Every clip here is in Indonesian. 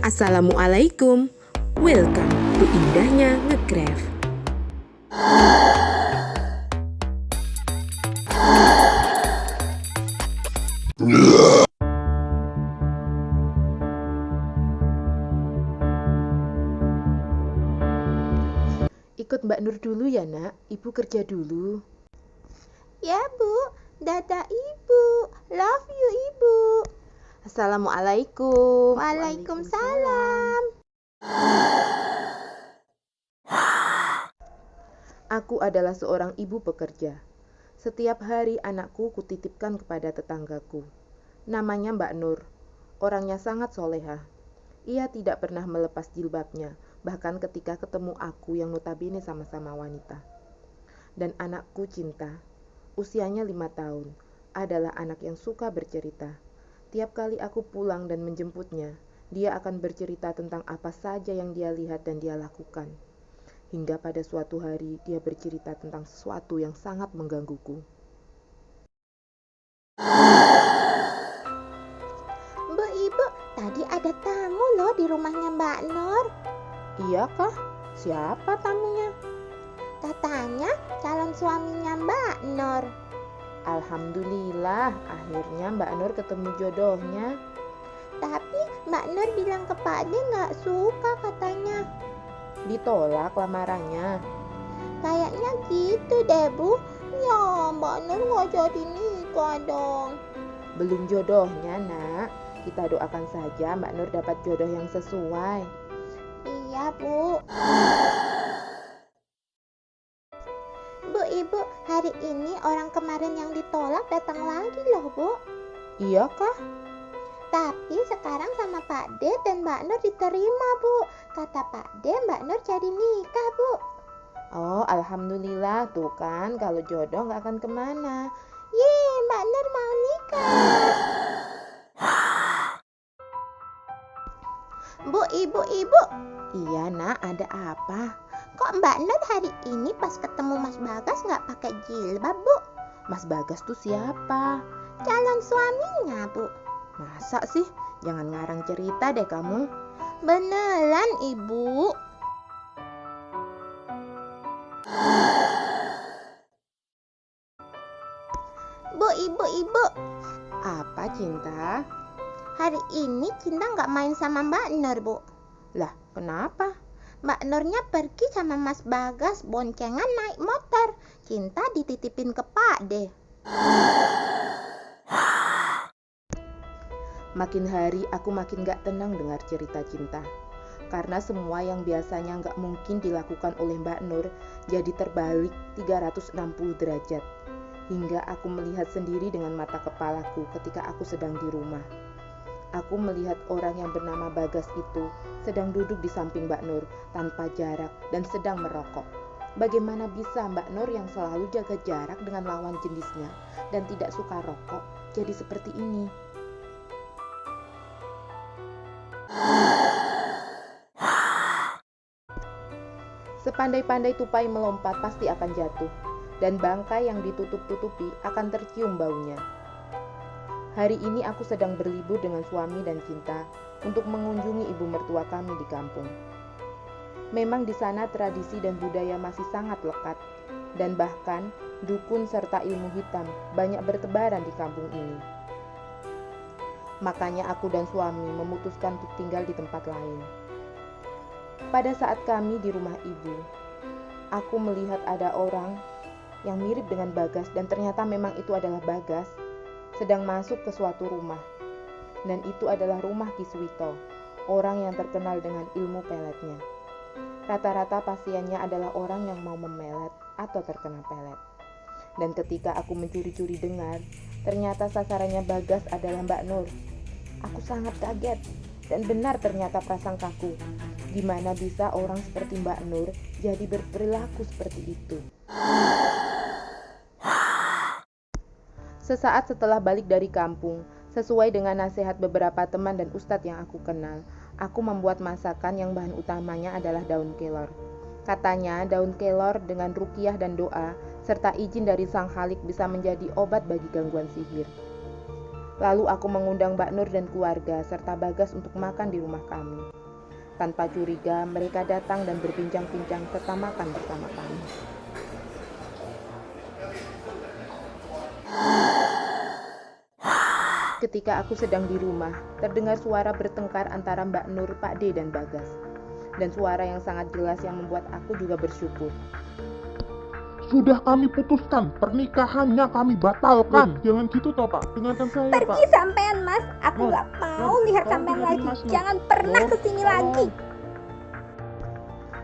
Assalamualaikum, welcome to Indahnya Ngecraft. Ikut Mbak Nur dulu ya nak, ibu kerja dulu. Ya bu, dadah ibu, love you ibu. Assalamualaikum. Waalaikumsalam. Aku adalah seorang ibu pekerja. Setiap hari anakku kutitipkan kepada tetanggaku. Namanya Mbak Nur. Orangnya sangat soleha. Ia tidak pernah melepas jilbabnya, bahkan ketika ketemu aku yang notabene sama-sama wanita. Dan anakku Cinta, usianya 5 tahun, adalah anak yang suka bercerita. Tiap kali aku pulang dan menjemputnya, dia akan bercerita tentang apa saja yang dia lihat dan dia lakukan. Hingga pada suatu hari dia bercerita tentang sesuatu yang sangat menggangguku. Bu ibu, tadi ada tamu loh di rumahnya Mbak Nur. Iya kah? Siapa tamunya? Katanya calon suaminya Mbak Nur. Alhamdulillah, akhirnya Mbak Nur ketemu jodohnya. Tapi Mbak Nur bilang ke Pak De nggak suka katanya. Ditolak lamarannya. Kayaknya gitu deh bu. Ya Mbak Nur nggak jadi nikah dong. Belum jodohnya nak. Kita doakan saja Mbak Nur dapat jodoh yang sesuai. Iya bu. Bu ibu, hari ini orang kemarin yang ditolak datang lagi loh bu. Iya kah? Tapi sekarang sama Pak D dan Mbak Nur diterima bu. Kata Pak D Mbak Nur jadi nikah bu. Oh alhamdulillah, tuh kan kalau jodoh gak akan kemana. Yeay, Mbak Nur mau nikah. Bu ibu. Iya nak, ada apa? Kok Mbak Nur hari ini pas ketemu Mas Bagas gak pakai jilbab bu? Mas Bagas tuh siapa? Calon suaminya bu. Masa sih? Jangan ngarang cerita deh kamu. Beneran ibu. Bu ibu. Apa Cinta? Hari ini Cinta gak main sama Mbak Nur bu. Lah kenapa? Mbak Nurnya pergi sama Mas Bagas boncengan naik motor. Cinta dititipin ke Pak De. Makin hari aku makin gak tenang dengar cerita Cinta. Karena semua yang biasanya gak mungkin dilakukan oleh Mbak Nur jadi terbalik 360 derajat. Hingga aku melihat sendiri dengan mata kepalaku ketika aku sedang di rumah. Aku melihat orang yang bernama Bagas itu sedang duduk di samping Mbak Nur tanpa jarak dan sedang merokok. Bagaimana bisa Mbak Nur yang selalu jaga jarak dengan lawan jenisnya dan tidak suka rokok jadi seperti ini? Sepandai-pandai tupai melompat pasti akan jatuh, dan bangkai yang ditutup-tutupi akan tercium baunya. Hari ini aku sedang berlibur dengan suami dan Cinta untuk mengunjungi ibu mertua kami di kampung. Memang di sana tradisi dan budaya masih sangat lekat, dan bahkan dukun serta ilmu hitam banyak bertebaran di kampung ini. Makanya aku dan suami memutuskan untuk tinggal di tempat lain. Pada saat kami di rumah ibu, aku melihat ada orang yang mirip dengan Bagas dan ternyata memang itu adalah Bagas sedang masuk ke suatu rumah. Dan itu adalah rumah Kiswito, orang yang terkenal dengan ilmu peletnya. Rata-rata pasiennya adalah orang yang mau memelet atau terkena pelet. Dan ketika aku mencuri-curi dengar, ternyata sasarannya Bagas adalah Mbak Nur. Aku sangat kaget. Dan benar ternyata prasangkaku, di mana bisa orang seperti Mbak Nur jadi berperilaku seperti itu. Sesaat setelah balik dari kampung, sesuai dengan nasihat beberapa teman dan ustadz yang aku kenal, aku membuat masakan yang bahan utamanya adalah daun kelor. Katanya daun kelor dengan ruqyah dan doa, serta izin dari Sang Khalik bisa menjadi obat bagi gangguan sihir. Lalu aku mengundang Mbak Nur dan keluarga serta Bagas untuk makan di rumah kami. Tanpa curiga, mereka datang dan berbincang-bincang serta makan bersama kami. Ketika aku sedang di rumah, terdengar suara bertengkar antara Mbak Nur, Pak D, dan Bagas. Dan suara yang sangat jelas yang membuat aku juga bersyukur. Sudah kami putuskan, pernikahannya kami batalkan. Jangan gitu toh Pak, dengarkan saya Pak. Pergi sampean Mas, aku nggak mau lihat sampean lagi. Jangan pernah kesini lagi.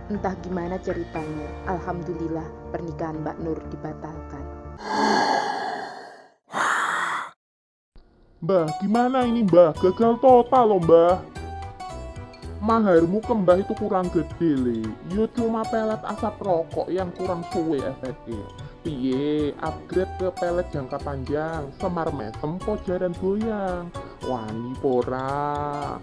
Entah gimana ceritanya, alhamdulillah pernikahan Mbak Nur dibatalkan. Mbah, gimana ini Mbah? Gagal total loh Mbah. Maharmu ke Mbah itu kurang gede le. Yo cuma pelet asap rokok yang kurang suwe efeknya. Piye, upgrade ke pelet jangka panjang, semar mesem, poja dan goyang. Wani pora.